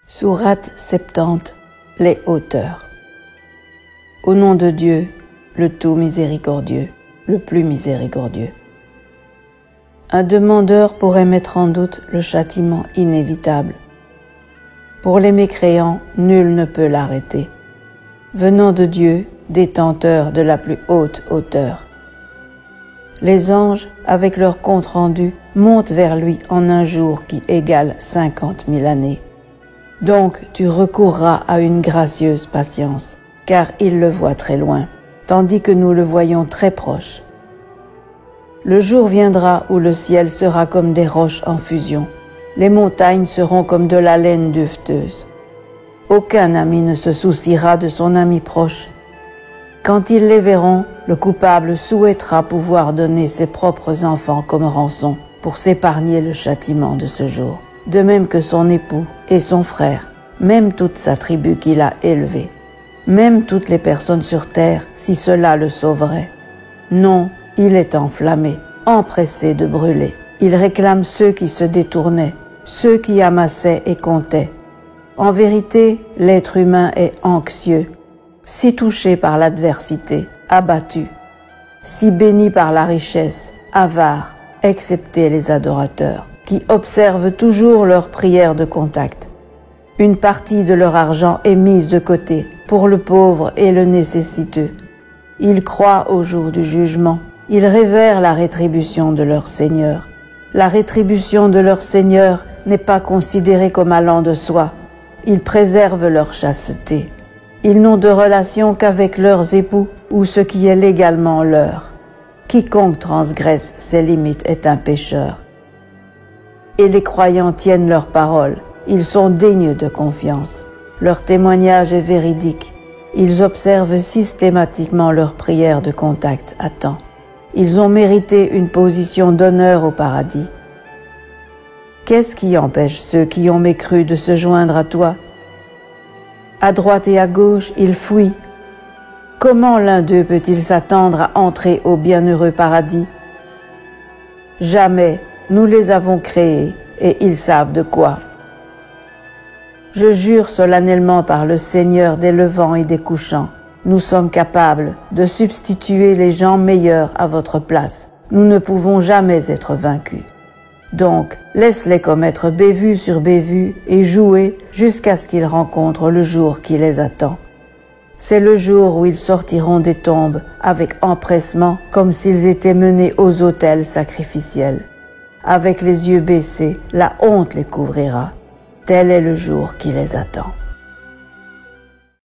Sourate 70, les hauteurs. Au nom de Dieu, le tout miséricordieux, le plus miséricordieux. Un demandeur pourrait mettre en doute le châtiment inévitable. Pour les mécréants, nul ne peut l'arrêter. Venant de Dieu, détenteur de la plus haute hauteur. Les anges, avec leur compte rendu, montent vers lui en un jour qui égale 50 000 années. Donc tu recourras à une gracieuse patience, car il le voit très loin, tandis que nous le voyons très proche. Le jour viendra où le ciel sera comme des roches en fusion, les montagnes seront comme de la laine duveteuse. Aucun ami ne se souciera de son ami proche. Quand ils les verront, le coupable souhaitera pouvoir donner ses propres enfants comme rançon pour s'épargner le châtiment de ce jour, de même que son époux et son frère, même toute sa tribu qu'il a élevée, même toutes les personnes sur terre si cela le sauverait. Non, il est enflammé, empressé de brûler. Il réclame ceux qui se détournaient, ceux qui amassaient et comptaient. En vérité, l'être humain est anxieux, si touché par l'adversité, abattu, si béni par la richesse, avare, excepté les adorateurs, qui observent toujours leurs prières de contact. Une partie de leur argent est mise de côté pour le pauvre et le nécessiteux. Ils croient au jour du jugement. Ils révèrent la rétribution de leur Seigneur. La rétribution de leur Seigneur n'est pas considérée comme allant de soi. Ils préservent leur chasteté. Ils n'ont de relation qu'avec leurs époux ou ce qui est légalement leur. Quiconque transgresse ses limites est un pécheur. Et les croyants tiennent leur parole. Ils sont dignes de confiance. Leur témoignage est véridique. Ils observent systématiquement leurs prières de contact à temps. Ils ont mérité une position d'honneur au paradis. Qu'est-ce qui empêche ceux qui ont mécru de se joindre à toi? À droite et à gauche, ils fuient. Comment l'un d'eux peut-il s'attendre à entrer au bienheureux paradis? Jamais, nous les avons créés et ils savent de quoi. Je jure solennellement par le Seigneur des levants et des couchants, nous sommes capables de substituer les gens meilleurs à votre place. Nous ne pouvons jamais être vaincus. Donc, laisse-les commettre bévue sur bévue et jouer jusqu'à ce qu'ils rencontrent le jour qui les attend. C'est le jour où ils sortiront des tombes avec empressement comme s'ils étaient menés aux autels sacrificiels. Avec les yeux baissés, la honte les couvrira. Tel est le jour qui les attend.